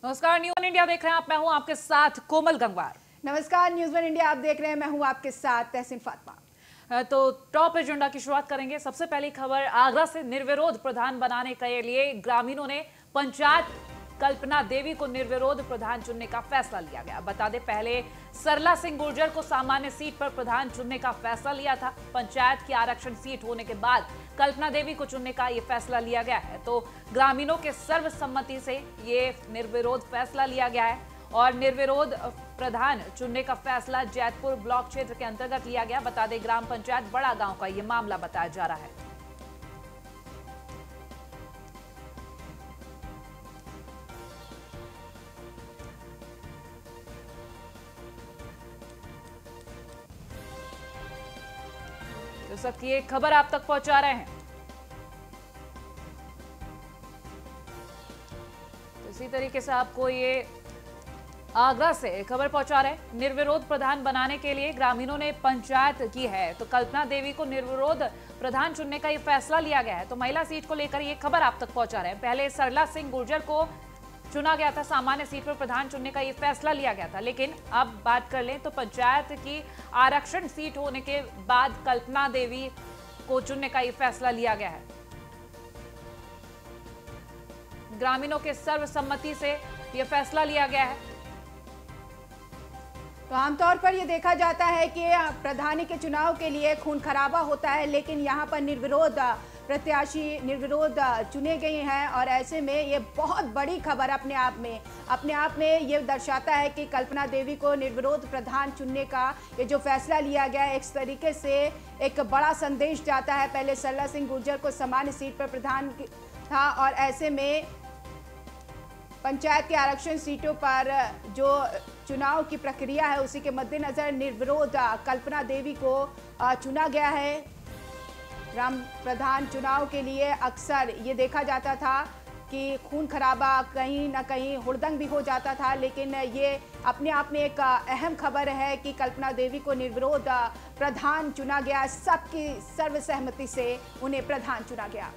नमस्कार, news one India देख रहे हैं आप। मैं हूं आपके साथ कोमल गंगवार। नमस्कार, न्यूज़ वन इंडिया आप देख रहे हैं। मैं हूं आपके साथ तहसीन फातिमा। तो टॉप एजेंडा की शुरुआत करेंगे। सबसे पहली खबर, आगरा से निर्विरोध प्रधान बनाने के लिए ग्रामीणों ने पंचायत कल्पना देवी को निर्विरोध प्रधान चुनने का फैसला लिया गया। बता दें, पहले सरला सिंह गुर्जर को सामान्य सीट पर प्रधान चुनने का फैसला लिया था। पंचायत की आरक्षण सीट होने के बाद कल्पना देवी को चुनने का यह फैसला लिया गया है। तो ग्रामीणों के सर्वसम्मति से ये निर्विरोध फैसला लिया गया है और निर्विरोध प्रधान चुनने का फैसला जैतपुर ब्लॉक क्षेत्र के अंतर्गत लिया गया। बता दें, ग्राम पंचायत बड़ा गांव का यह मामला बताया जा रहा है। तो सबकी एक खबर आप तक पहुंचा रहे हैं। तो इसी तरीके से आपको ये आगरा से खबर पहुंचा रहे हैं। निर्विरोध प्रधान बनाने के लिए ग्रामीणों ने पंचायत की है, तो कल्पना देवी को निर्विरोध प्रधान चुनने का ये फैसला लिया गया है। तो महिला सीट को लेकर ये खबर आप तक पहुंचा रहे हैं। पहले सरला सिंह गुर्जर को चुना गया था, सामान्य सीट पर प्रधान चुनने का ये फैसला लिया गया था। लेकिन अब बात कर लें तो पंचायत की आरक्षण सीट होने के बाद कल्पना देवी को चुनने का ये फैसला लिया गया है। ग्रामीणों के सर्वसम्मति से यह फैसला लिया गया है। तो आमतौर पर यह देखा जाता है कि प्रधानी के चुनाव के लिए खून खराबा होता है, लेकिन यहाँ पर निर्विरोध प्रत्याशी निर्विरोध चुने गए हैं और ऐसे में ये बहुत बड़ी खबर अपने आप में ये दर्शाता है कि कल्पना देवी को निर्विरोध प्रधान चुनने का ये जो फैसला लिया गया है, एक तरीके से एक बड़ा संदेश जाता है। पहले सरला सिंह गुर्जर को सामान्य सीट पर प्रधान था और ऐसे में पंचायत के आरक्षण सीटों पर जो चुनाव की प्रक्रिया है उसी के मद्देनजर निर्विरोध कल्पना देवी को चुना गया है। ग्राम प्रधान चुनाव के लिए अक्सर ये देखा जाता था कि खून खराबा कहीं ना कहीं हुड़दंग भी हो जाता था, लेकिन ये अपने आप में एक अहम खबर है कि कल्पना देवी को निर्विरोध प्रधान चुना गया। सबकी सर्वसहमति से उन्हें प्रधान चुना गया।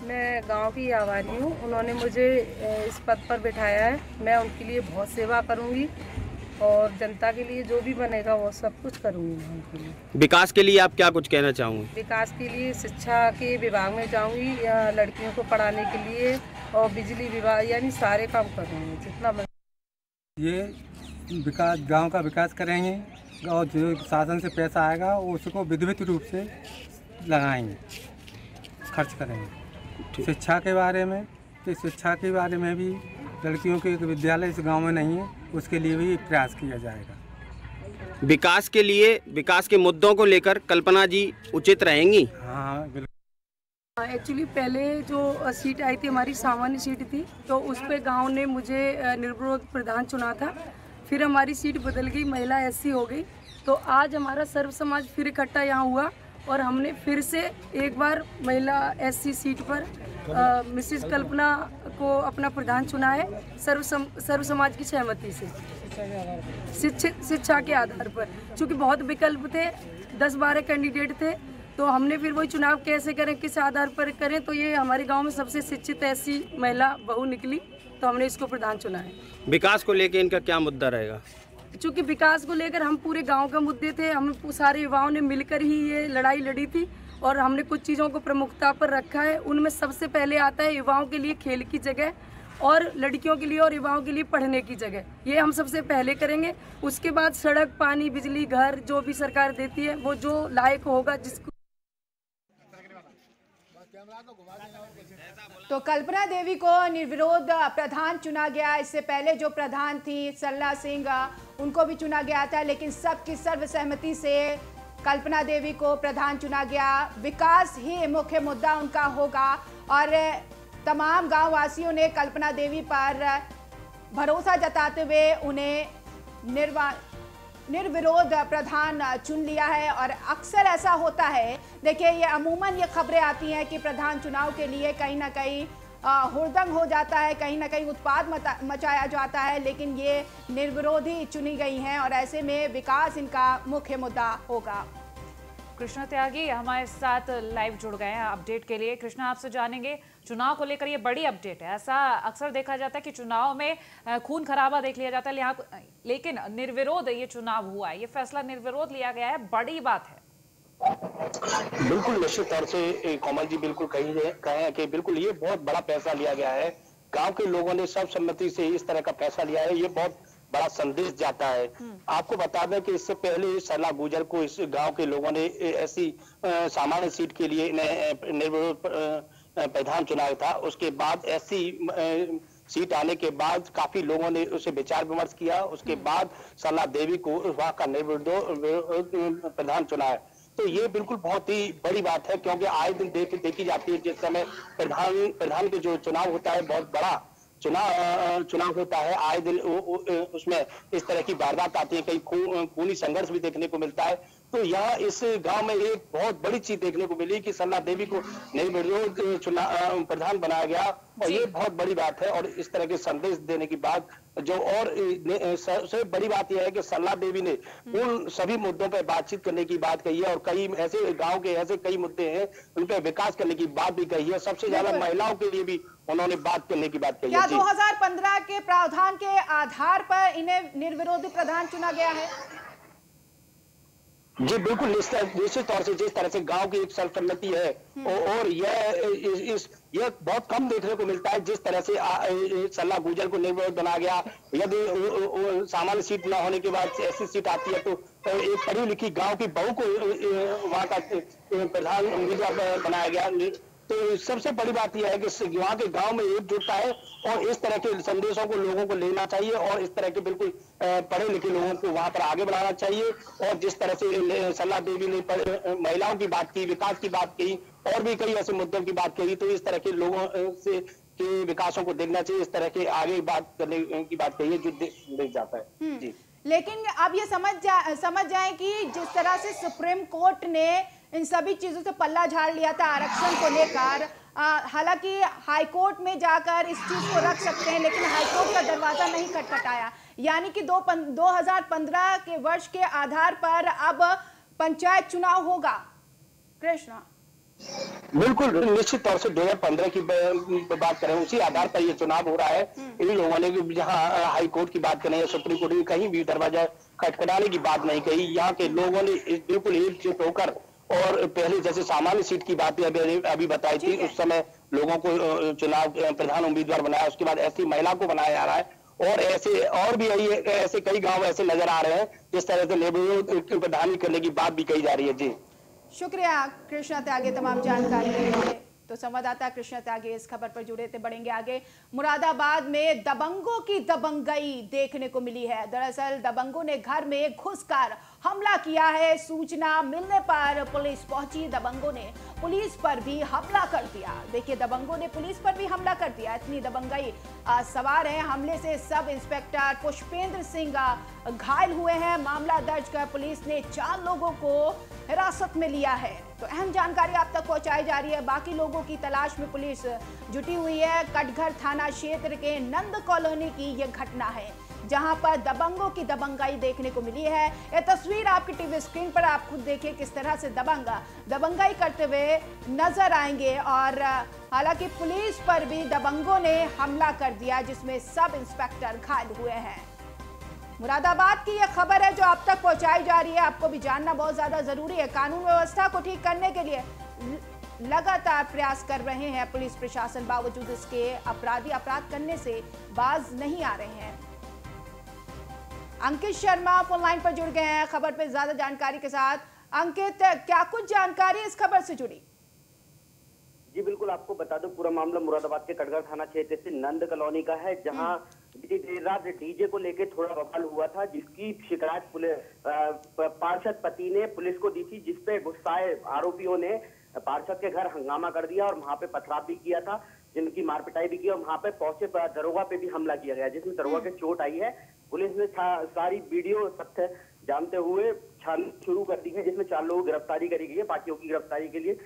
मैं गांव की आवारी हूँ, उन्होंने मुझे इस पद पर बिठाया है। मैं उनके लिए बहुत सेवा करूँगी और जनता के लिए जो भी बनेगा वो सब कुछ करूँगी मैं उनके लिए। विकास के लिए आप क्या कुछ कहना चाहोगे? विकास के लिए शिक्षा के विभाग में जाऊँगी, लड़कियों को पढ़ाने के लिए और बिजली विभाग, यानी सारे काम करूँगी जितना बन। ये विकास, गांव का विकास करेंगे और जो शासन से पैसा आएगा उसको विधिवत रूप से लगाएंगे, खर्च करेंगे। शिक्षा के बारे में, तो शिक्षा के बारे में भी लड़कियों के विद्यालय इस गांव में नहीं है, उसके लिए भी प्रयास किया जाएगा। विकास के लिए, विकास के मुद्दों को लेकर कल्पना जी उचित रहेंगी? हाँ बिल्कुल। एक्चुअली पहले जो सीट आई थी हमारी सामान्य सीट थी, तो उस पर गांव ने मुझे निर्विरोध प्रधान चुना था। फिर हमारी सीट बदल गई, महिला एससी हो गई। तो आज हमारा सर्व समाज फिर इकट्ठा यहाँ हुआ और हमने फिर से एक बार महिला एससी सीट पर मिसेस कल्पना को अपना प्रधान चुना है, सर्व समाज की सहमति से, शिक्षा के आधार पर। चूँकि बहुत विकल्प थे, 10-12 कैंडिडेट थे, तो हमने फिर वही चुनाव कैसे करें, किस आधार पर करें। तो ये हमारे गांव में सबसे शिक्षित ऐसी महिला बहू निकली, तो हमने इसको प्रधान चुना है। विकास को लेकर इनका क्या मुद्दा रहेगा? चूँकि विकास को लेकर हम पूरे गांव का मुद्दे थे, हम सारे युवाओं ने मिलकर ही ये लड़ाई लड़ी थी और हमने कुछ चीज़ों को प्रमुखता पर रखा है। उनमें सबसे पहले आता है युवाओं के लिए खेल की जगह और लड़कियों के लिए और युवाओं के लिए पढ़ने की जगह। ये हम सबसे पहले करेंगे। उसके बाद सड़क, पानी, बिजली, घर जो भी सरकार देती है वो जो लायक होगा जिसको। तो कल्पना देवी को निर्विरोध प्रधान चुना गया। इससे पहले जो प्रधान थी सरला सिंह, उनको भी चुना गया था, लेकिन सबकी सर्वसहमति से कल्पना देवी को प्रधान चुना गया। विकास ही मुख्य मुद्दा उनका होगा और तमाम गांव वासियों ने कल्पना देवी पर भरोसा जताते हुए उन्हें निर्विरोध प्रधान चुन लिया है। और अक्सर ऐसा होता है, देखिए ये अमूमन ये खबरें आती हैं कि प्रधान चुनाव के लिए कहीं ना कहीं हुड़दंग हो जाता है, कहीं ना कहीं उत्पाद मचाया जाता है, लेकिन ये निर्विरोध ही चुनी गई हैं और ऐसे में विकास इनका मुख्य मुद्दा होगा। कृष्णा त्यागी हमारे साथ लाइव जुड़ गए हैं अपडेट के लिए। कृष्णा, आपसे जानेंगे, चुनाव को लेकर ये बड़ी अपडेट है। ऐसा अक्सर देखा जाता है कि चुनाव में खून खराबा देख लिया जाता है, लेकिन निर्विरोध ये चुनाव हुआ है, ये फैसला निर्विरोध लिया गया है, बड़ी बात है। बिल्कुल निश्चित तौर से कोमल जी बिल्कुल कहे कि बिल्कुल ये बहुत बड़ा फैसला लिया गया है। गांव के लोगों ने सर्वसम्मति से इस तरह का फैसला लिया है, ये बहुत बड़ा संदेश जाता है। आपको बता दें कि इससे पहले सरला गुजर को इस गांव के लोगों ने ऐसी सामान्य सीट के लिए निर्विरोध प्रधान चुनाव था। उसके बाद ऐसी सीट आने के बाद काफी लोगों ने उसे विचार विमर्श किया। उसके बाद सरला देवी को वहां का निर्विरोध प्रधान चुना है। तो ये बिल्कुल बहुत ही बड़ी बात है, क्योंकि आए दिन देखी जाती है जिस समय प्रधान के जो चुनाव होता है, बहुत बड़ा चुनाव होता है, आए दिन उसमें इस तरह की वारदात आती है, कई खूनी संघर्ष भी देखने को मिलता है। तो यहाँ इस गांव में एक बहुत बड़ी चीज देखने को मिली कि सरला देवी को निर्विरोध प्रधान बनाया गया, और ये बहुत बड़ी बात है। और इस तरह के संदेश देने की बात जो और सबसे बड़ी बात यह है कि सरला देवी ने उन सभी मुद्दों पर बातचीत करने की बात कही है, और कई ऐसे गांव के ऐसे कई मुद्दे हैं उन पर विकास करने की बात भी कही है। सबसे ज्यादा महिलाओं के लिए भी उन्होंने बात करने की बात कही है। क्या 2015 के प्रावधान के आधार पर इन्हें निर्विरोधी प्रधान चुना गया है? जी बिल्कुल निश्चित तौर से जिस तरह से गांव की एक सर्वसम्मति है, और यह बहुत कम देखने को मिलता है। जिस तरह से सरला गुजर को निर्विरोध बनाया गया, यदि सामान्य सीट न होने के बाद ऐसी सीट आती है तो एक पढ़ी लिखी गांव की बहू को वहां का प्रधान उम्मीदवार बनाया गया। तो सबसे बड़ी बात यह है कि वहाँ के गांव में एकजुटता है, और इस तरह के संदेशों को लोगों को लेना चाहिए, और इस तरह के बिल्कुल पढ़े लिखे लोगों को वहां पर आगे बढ़ाना चाहिए। और जिस तरह से सरला देवी ने महिलाओं की बात की, विकास की बात की, और भी कई ऐसे मुद्दों की बात कही, तो इस तरह के लोगों से के विकासों को देखना चाहिए, इस तरह के आगे बात करने की बात कही है जो देख जाता है। जी, लेकिन अब ये समझ जाए कि जिस तरह से सुप्रीम कोर्ट ने इन सभी चीजों से पल्ला झाड़ लिया था आरक्षण को लेकर, हालांकि हाईकोर्ट में जाकर इस चीज को रख सकते हैं, लेकिन हाईकोर्ट का दरवाजा नहीं खटखटाया। यानी कि 2015 के वर्ष के आधार पर अब पंचायत चुनाव होगा। कृष्णा, बिल्कुल निश्चित तौर से 2015 की बात करें, उसी आधार पर ये चुनाव हो रहा है। इन लोगों ने जहां हाई कोर्ट की बात करें या सुप्रीम कोर्ट की, कहीं भी दरवाजा खटखटाने की बात नहीं कही। यहाँ के लोगों ने बिल्कुल एकजुट होकर, और पहले जैसे सामान्य सीट की बात अभी बताई थी, उस समय लोगों को चुनाव प्रधान उम्मीदवार बनाया, उसके बाद ऐसी महिला को बनाया जा रहा है, और ऐसे और भी ऐसे कई गांव ऐसे नजर आ रहे हैं जिस तरह से निर्विरोध प्रधान करने की बात भी कही जा रही है। जी, शुक्रिया कृष्णा त्यागी तमाम जानकारी के लिए। तो संवाददाता कृष्णा त्यागी इस खबर पर जुड़े थे। बढ़ेंगे आगे। मुरादाबाद में दबंगों की दबंगई देखने को मिली है। दरअसल दबंगों ने घर में घुसकर हमला किया है। सूचना मिलने पर पुलिस पहुंची। दबंगों ने पुलिस पर भी हमला कर दिया। देखिए, दबंगों ने पुलिस पर भी हमला कर दिया, इतनी दबंगई। सवार है। हमले से सब इंस्पेक्टर पुष्पेंद्र सिंह घायल हुए हैं। मामला दर्ज कर पुलिस ने 4 लोगों को हिरासत में लिया है। तो अहम जानकारी आप तक पहुंचाई जा रही है। बाकी लोगों की तलाश में पुलिस जुटी हुई है। कटघर थाना क्षेत्र के नंद कॉलोनी की यह घटना है, जहां पर दबंगों की दबंगई देखने को मिली है। यह तस्वीर आपकी टीवी स्क्रीन पर आप खुद देखिए किस तरह से दबंगई करते हुए नजर आएंगे। और हालांकि पुलिस पर भी दबंगों ने हमला कर दिया, जिसमें सब इंस्पेक्टर घायल हुए हैं। मुरादाबाद की यह खबर है जो आप तक पहुंचाई जा रही है। आपको भी जानना बहुत ज्यादा जरूरी है। कानून व्यवस्था को ठीक करने के लिए लगातार प्रयास कर रहे हैं पुलिस प्रशासन, बावजूद इसके अपराधी अपराध करने से बाज नहीं आ रहे हैं। अंकित शर्मा फोन लाइन पर जुड़ गए हैं खबर पर ज्यादा जानकारी के साथ। अंकित, क्या कुछ जानकारी इस खबर से जुड़ी? जी बिल्कुल, आपको बता दो, पूरा मामला मुरादाबाद के कटघर थाना क्षेत्र से नंद कॉलोनी का है, जहां बीती देर रात डीजे को लेकर थोड़ा बवाल हुआ था, जिसकी शिकायत पार्षद पति ने पुलिस को दी थी, जिसपे गुस्साए आरोपियों ने पार्षद के घर हंगामा कर दिया और वहां पे पथराव भी किया था, जिनकी मारपिटाई भी की, और वहां पे पहुंचे दरोगा पे भी हमला किया गया, जिसमें दरोगा के चोट आई है। पुलिस ने सारी वीडियो तथ्य जानते हुए छानबीन शुरू कर दी है, जिसमें 4 लोगों की गिरफ्तारी करी गई है। बाकियों की गिरफ्तारी के लिए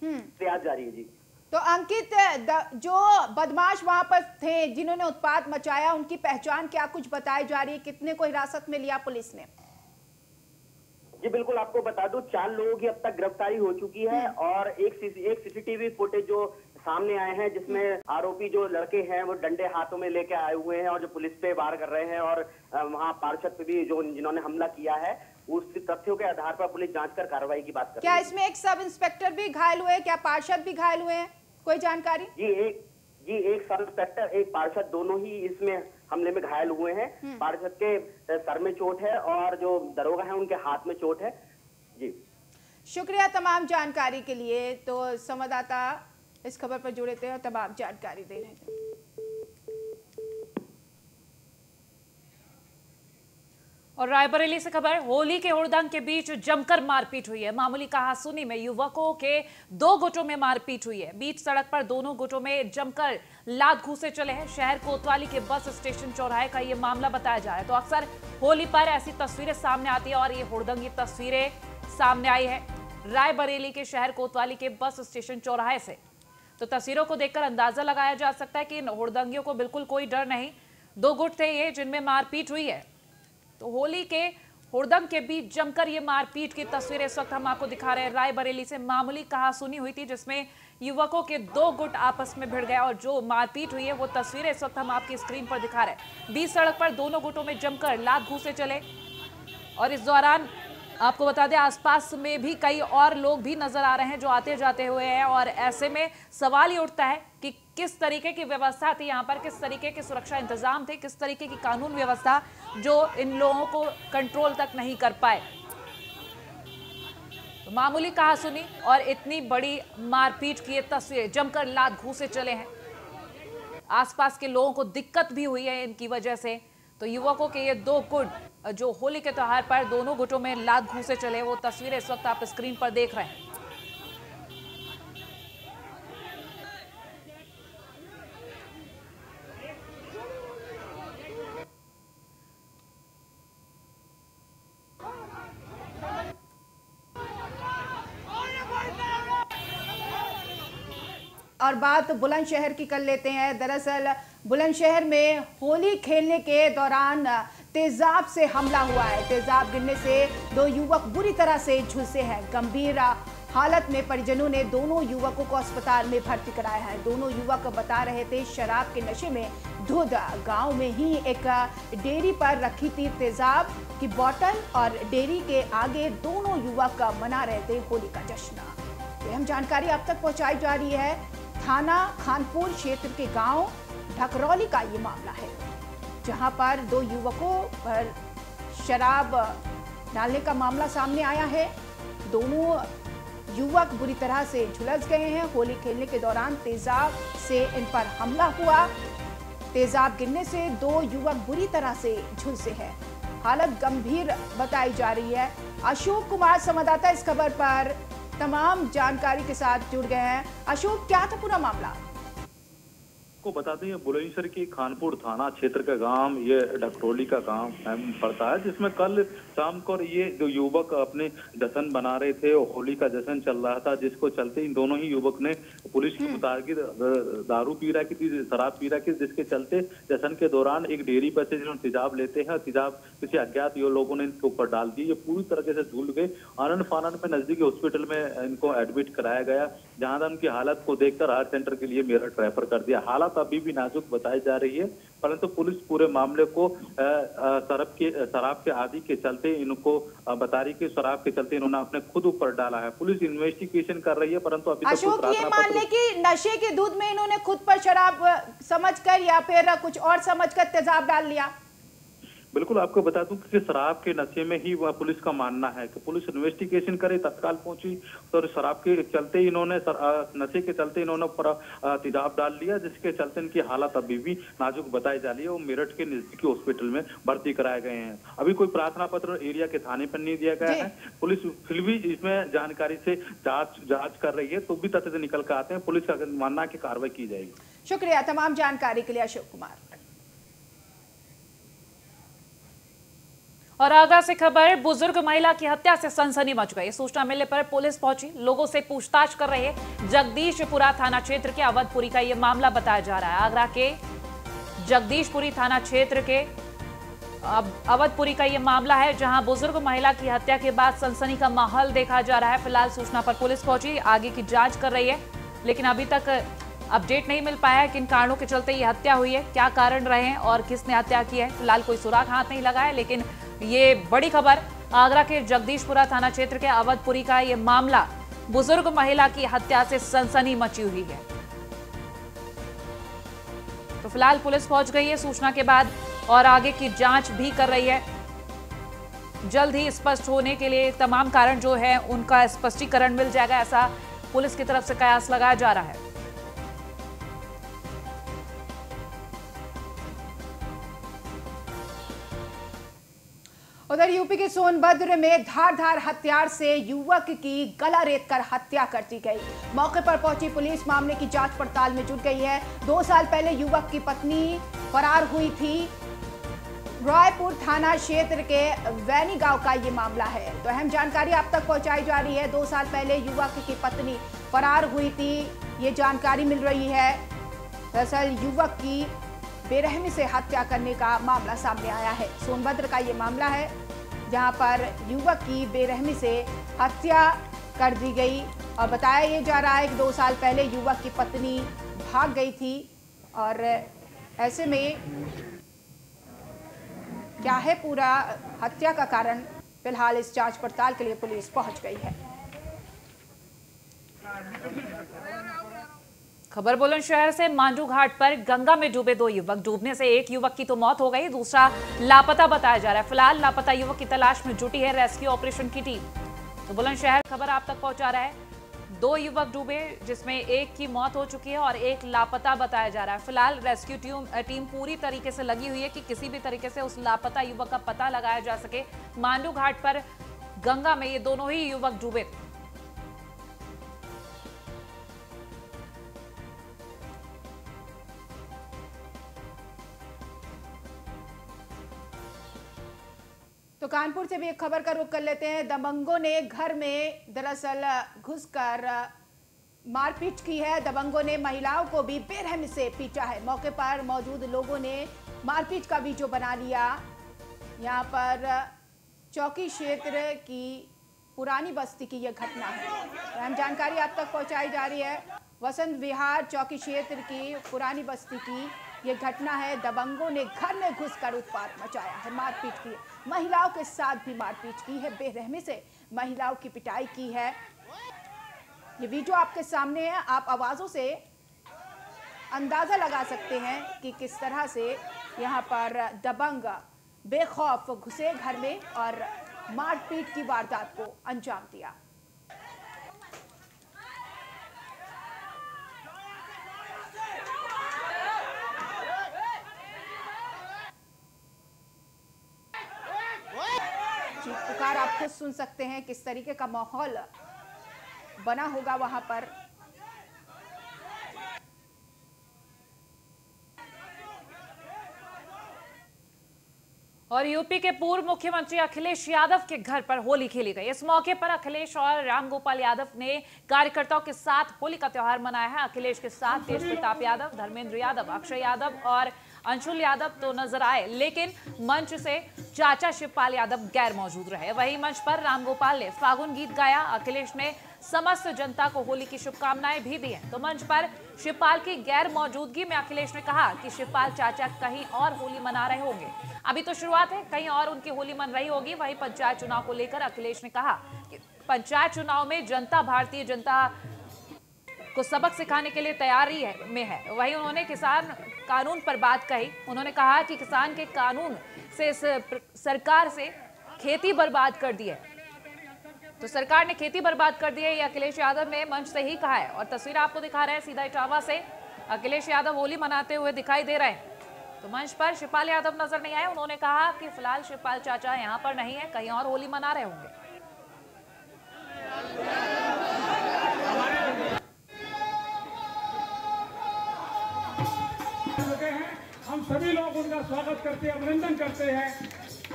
प्रयास जारी है। जी, तो अंकित, जो बदमाश वहां पर थे जिन्होंने उत्पात मचाया, उनकी पहचान क्या कुछ बताई जा रही है? कितने को हिरासत में लिया पुलिस ने? जी बिल्कुल, आपको बता दूं 4 लोगों की अब तक गिरफ्तारी हो चुकी है और एक सीसीटीवी फुटेज जो सामने आए हैं जिसमें आरोपी जो लड़के हैं वो डंडे हाथों में लेके आए हुए हैं और जो पुलिस पे वार कर रहे हैं और वहां पार्षद पे भी जो जिन्होंने हमला किया है उस तथ्यों के आधार पर पुलिस जांच कर कार्रवाई की बात कर रही है। क्या इसमें एक सब इंस्पेक्टर भी घायल हुए, क्या पार्षद भी घायल हुए हैं, कोई जानकारी? जी एक सब इंस्पेक्टर एक पार्षद दोनों ही इसमें हमले में घायल हुए हैं। पार्षद के सर में चोट है और जो दरोगा है उनके हाथ में चोट है। जी शुक्रिया तमाम जानकारी के लिए। तो संवाददाता इस खबर पर जुड़े थे और तमाम जानकारी दे रहे थे। और रायबरेली से खबर, होली के हुड़दंग के बीच जमकर मारपीट हुई है। मामूली कहासुनी में युवकों के 2 गुटों में मारपीट हुई है। बीच सड़क पर दोनों गुटों में जमकर लात घूसे चले हैं। शहर कोतवाली के बस स्टेशन चौराहे का यह मामला बताया जा रहा है। तो अक्सर होली पर ऐसी तस्वीरें सामने आती है और ये हुड़दंगी तस्वीरें सामने आई है रायबरेली के शहर कोतवाली के बस स्टेशन चौराहे से। तो तस्वीरों को देखकर अंदाजा लगाया जा सकता है कि इन हुड़दंगियों को बिल्कुल कोई डर नहीं। 2 गुट थे ये जिनमें मारपीट हुई है। तो होली के हुड़दंग के बीच जमकर ये मारपीट की तस्वीरें इस वक्त हम आपको दिखा रहे हैं। रायबरेली से मामूली कहासुनी हुई थी जिसमें युवकों के 2 गुट आपस में भिड़ गए और जो मारपीट हुई है वो तस्वीरें इस वक्त हम आपकी स्क्रीन पर दिखा रहे हैं। बीच सड़क पर दोनों गुटों में जमकर लात घूसे चले और इस दौरान आपको बता दें आसपास में भी कई और लोग भी नजर आ रहे हैं जो आते जाते हुए हैं। और ऐसे में सवाल ही उठता है कि किस तरीके की व्यवस्था थी यहाँ पर, किस तरीके के सुरक्षा इंतजाम थे, किस तरीके की कानून व्यवस्था जो इन लोगों को कंट्रोल तक नहीं कर पाए। तो मामूली कहासुनी और इतनी बड़ी मारपीट की ये तस्वीरें, जमकर लात घूसे चले हैं। आसपास के लोगों को दिक्कत भी हुई है इनकी वजह से। तो युवकों के ये 2 गुट जो होली के त्योहार पर दोनों गुटों में लात घूसे चले, वो तस्वीरें इस वक्त आप स्क्रीन पर देख रहे हैं। और बात बुलंदशहर की कर लेते हैं। दरअसल बुलंदशहर में होली खेलने के दौरान तेजाब से हमला हुआ है। तेजाब गिरने से 2 युवक बुरी तरह से झुलसे हैं। गंभीर हालत में परिजनों ने दोनों युवकों को अस्पताल में भर्ती कराया है। दोनों युवक बता रहे थे शराब के नशे में धुत गांव में ही एक डेयरी पर रखी थी तेजाब की बोतल और डेयरी के आगे दोनों युवक मना रहे थे होली का जश्न। अहम जानकारी अब तक पहुंचाई जा रही है। थाना खानपुर क्षेत्र के गांव ढकरौली का ये मामला है जहां पर 2 युवकों पर शराब डालने का मामला सामने आया है। दोनों युवक बुरी तरह से झुलस गए हैं। होली खेलने के दौरान तेजाब से इन पर हमला हुआ। तेजाब गिरने से 2 युवक बुरी तरह से झुलसे हैं। हालत गंभीर बताई जा रही है। अशोक कुमार संवाददाता इस खबर पर तमाम जानकारी के साथ जुड़ गए हैं। अशोक, क्या था पूरा मामला? को बता दें ये बुलंदशहर की खानपुर थाना क्षेत्र का गांव, ये ढकरौली का गांव पड़ता है, जिसमें कल शाम को ये 2 युवक अपने जश्न बना रहे थे और होली का जश्न चल रहा था, जिसको चलते इन दोनों ही युवक ने पुलिस के मुताबिक दारू पी रहा की थी, शराब पी रहा की, जिसके चलते जश्न के दौरान एक डेयरी पर से जिन्होंने तेजाब लेते हैं, तेजाब किसी अज्ञात लोगों ने इनके ऊपर डाल दी। ये पूरी तरीके से झूल गए। आनंद फानन में नजदीकी हॉस्पिटल में इनको एडमिट कराया गया, जहां उनकी हालत को देखकर हार्ट सेंटर के लिए मेरठ रेफर कर दिया। हालत अभी भी नाजुक बताई जा रही है, परंतु पुलिस पूरे मामले को शराब के आदि के चलते इनको बता रही कि शराब के चलते इन्होंने अपने खुद ऊपर डाला है। पुलिस इन्वेस्टिगेशन कर रही है, परंतु अभी तक अशोक, ये मान ले कि नशे के दूध में इन्होंने खुद पर शराब समझकर या फिर कुछ और समझकर तेजाब डाल लिया? बिल्कुल, आपको बता दूं कि शराब के नशे में ही वह पुलिस का मानना है कि पुलिस इन्वेस्टिगेशन करे, तत्काल पहुंची तो शराब के चलते इन्होंने नशे के चलते इन्होंने तेजाब डाल लिया, जिसके चलते इनकी हालत अभी भी नाजुक बताई जा रही है। वो मेरठ के नजदीकी हॉस्पिटल में भर्ती कराए गए हैं। अभी कोई प्रार्थना पत्र एरिया के थाने पर नहीं दिया गया है। पुलिस फिर भी इसमें जानकारी से जांच कर रही है, तो भी तथ्य निकल कर आते हैं। पुलिस का मानना है कि कार्रवाई की जाएगी। शुक्रिया तमाम जानकारी के लिए अशोक कुमार। और आगरा से खबर, बुजुर्ग महिला की हत्या से सनसनी मच गई। सूचना मिलने पर पुलिस पहुंची, लोगों से पूछताछ कर रही है। जगदीशपुरा थाना क्षेत्र के अवधपुरी का यह मामला बताया जा रहा है। आगरा के जगदीशपुरी थाना क्षेत्र के अब अवधपुरी का ये मामला है जहां बुजुर्ग महिला की हत्या के बाद सनसनी का माहौल देखा जा रहा है। फिलहाल सूचना पर पुलिस पहुंची, आगे की जांच कर रही है, लेकिन अभी तक अपडेट नहीं मिल पाया है किन कारणों के चलते ये हत्या हुई है, क्या कारण रहे हैं और किसने हत्या की है। फिलहाल कोई सुराग हाथ नहीं लगा है, लेकिन ये बड़ी खबर आगरा के जगदीशपुरा थाना क्षेत्र के अवधपुरी का ये मामला, बुजुर्ग महिला की हत्या से सनसनी मची हुई है। तो फिलहाल पुलिस पहुंच गई है सूचना के बाद और आगे की जांच भी कर रही है। जल्द ही स्पष्ट होने के लिए तमाम कारण जो है उनका स्पष्टीकरण मिल जाएगा, ऐसा पुलिस की तरफ से कयास लगाया जा रहा है। उधर यूपी के सोनभद्र में धारदार हथियार से युवक की गला रेतकर हत्या कर दी गई। मौके पर पहुंची पुलिस मामले की जांच पड़ताल में जुट गई है। 2 साल पहले युवक की पत्नी फरार हुई थी। रायपुर थाना क्षेत्र के वैनी गांव का ये मामला है। तो अहम जानकारी आप तक पहुंचाई जा रही है। 2 साल पहले युवक की पत्नी फरार हुई थी, ये जानकारी मिल रही है। दरअसल युवक की बेरहमी से हत्या करने का मामला सामने आया है। सोनभद्र का ये मामला है जहां पर युवक की बेरहमी से हत्या कर दी गई और बताया ये जा रहा है कि 2 साल पहले युवक की पत्नी भाग गई थी और ऐसे में क्या है पूरा हत्या का कारण, फिलहाल इस जांच पड़ताल के लिए पुलिस पहुंच गई है। खबर बुलंदशहर से मांडू घाट पर गंगा में डूबे 2 युवक, डूबने से एक युवक की तो मौत हो गई, दूसरा लापता बताया जा रहा है। फिलहाल लापता युवक की तलाश में जुटी है रेस्क्यू ऑपरेशन की टीम। तो बुलंदशहर खबर आप तक पहुंचा रहा है, 2 युवक डूबे जिसमें एक की मौत हो चुकी है और एक लापता बताया जा रहा है। फिलहाल रेस्क्यू टीम पूरी तरीके से लगी हुई है कि किसी भी तरीके से उस लापता युवक का पता लगाया जा सके। मांडू घाट पर गंगा में ये दोनों ही युवक डूबे थे। तो कानपुर से भी एक खबर का रुख कर लेते हैं। दबंगों ने घर में दरअसल घुसकर मारपीट की है। दबंगों ने महिलाओं को भी बेरहमी से पीटा है। मौके पर मौजूद लोगों ने मारपीट का वीडियो बना लिया। यहाँ पर चौकी क्षेत्र की पुरानी बस्ती की यह घटना है। अहम जानकारी आप तक पहुंचाई जा रही है। वसंत विहार चौकी क्षेत्र की पुरानी बस्ती की ये घटना है। दबंगों ने घर में घुसकर उत्पात मचाया है, मारपीट की है, महिलाओं के साथ भी मारपीट की है, बेरहमी से महिलाओं की पिटाई की है। ये वीडियो आपके सामने है, आप आवाजों से अंदाजा लगा सकते हैं कि किस तरह से यहाँ पर दबंग बेखौफ घुसे घर में और मारपीट की वारदात को अंजाम दिया। पुकार आप खुद सुन सकते हैं किस तरीके का माहौल बना होगा वहां पर। और यूपी के पूर्व मुख्यमंत्री अखिलेश यादव के घर पर होली खेली गई। इस मौके पर अखिलेश और रामगोपाल यादव ने कार्यकर्ताओं के साथ होली का त्यौहार मनाया है। अखिलेश के साथ तेज प्रताप यादव, धर्मेंद्र यादव, अक्षय यादव और अंशुल यादव तो नजर आए, लेकिन मंच से चाचा शिवपाल यादव गैर मौजूद रहे। वहीं मंच पर रामगोपाल ने फागुन गीत गाया। अखिलेश ने समस्त जनता को होली की शुभकामनाएं भी दी हैं। तो मंच पर शिवपाल की गैर मौजूदगी में अखिलेश ने कहा कि शिवपाल चाचा कहीं और होली मना रहे होंगे। अभी तो शुरुआत है, कहीं और उनकी होली मन रही होगी। वहीं पंचायत चुनाव को लेकर अखिलेश ने कहा कि पंचायत चुनाव में जनता भारतीय जनता को सबक सिखाने के लिए तैयारी में है। वहीं उन्होंने किसान कानून पर बात कही। उन्होंने कहा कि किसान के कानून से इस सरकार से खेती बर्बाद कर दी है, तो सरकार ने खेती बर्बाद कर दी है, ये अखिलेश यादव ने मंच से ही कहा है। और तस्वीर आपको दिखा रहे हैं सीधा इटावा से, अखिलेश यादव होली मनाते हुए दिखाई दे रहे हैं। तो मंच पर शिवपाल यादव नजर नहीं आए। उन्होंने कहा कि फिलहाल शिवपाल चाचा यहाँ पर नहीं है, कहीं और होली मना रहे होंगे। हम सभी लोग उनका स्वागत करते हैं, अभिनंदन करते हैं।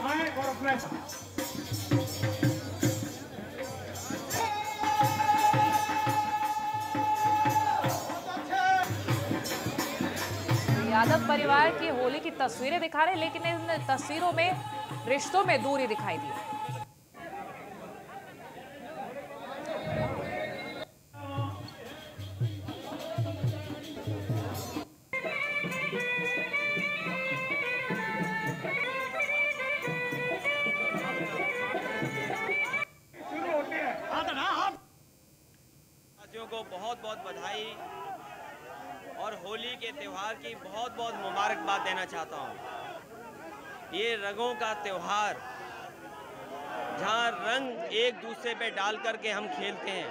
आए और अपने यादव परिवार की होली की तस्वीरें दिखा रहे, लेकिन इन तस्वीरों में रिश्तों में दूरी दिखाई दी। को बहुत बहुत बधाई और होली के त्यौहार की बहुत बहुत मुबारकबाद देना चाहता हूँ। ये रंगों का त्यौहार, जहाँ रंग एक दूसरे पे डाल करके हम खेलते हैं,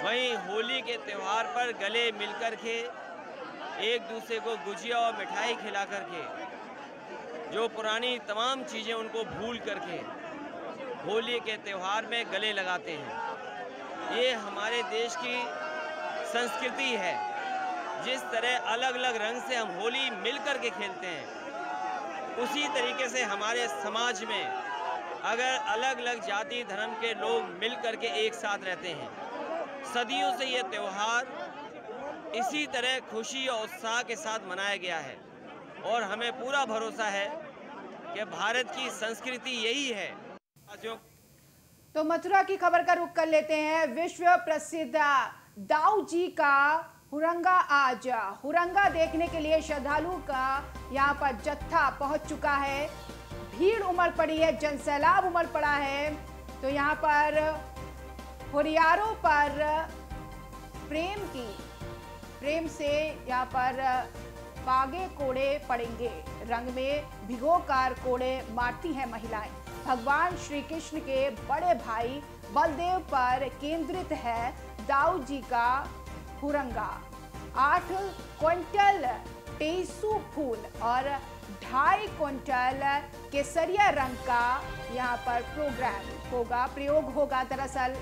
वहीं होली के त्यौहार पर गले मिलकर के एक दूसरे को गुजिया और मिठाई खिला करके, जो पुरानी तमाम चीज़ें उनको भूल करके होली के त्यौहार में गले लगाते हैं। ये हमारे देश की संस्कृति है। जिस तरह अलग अलग रंग से हम होली मिल कर के खेलते हैं, उसी तरीके से हमारे समाज में अगर अलग अलग जाति धर्म के लोग मिल कर के एक साथ रहते हैं, सदियों से ये त्यौहार इसी तरह खुशी और उत्साह के साथ मनाया गया है। और हमें पूरा भरोसा है कि भारत की संस्कृति यही है। तो मथुरा की खबर का रुख कर लेते हैं। विश्व प्रसिद्ध दाऊ जी का हुरंगा आज हुरंगा देखने के लिए श्रद्धालु का यहाँ पर जत्था पहुंच चुका है। भीड़ उमड़ पड़ी है, जनसैलाब उमड़ पड़ा है। तो यहाँ पर हुरियारों पर प्रेम से यहाँ पर पागे कोड़े पड़ेंगे। रंग में भिगोकर कोड़े मारती हैं महिलाएं। भगवान श्री कृष्ण के बड़े भाई बलदेव पर केंद्रित है दाऊ जी का हुरंगा। 8 क्विंटल टेसू फूल और 2.5 क्विंटल केसरिया रंग का यहाँ पर प्रयोग होगा। दरअसल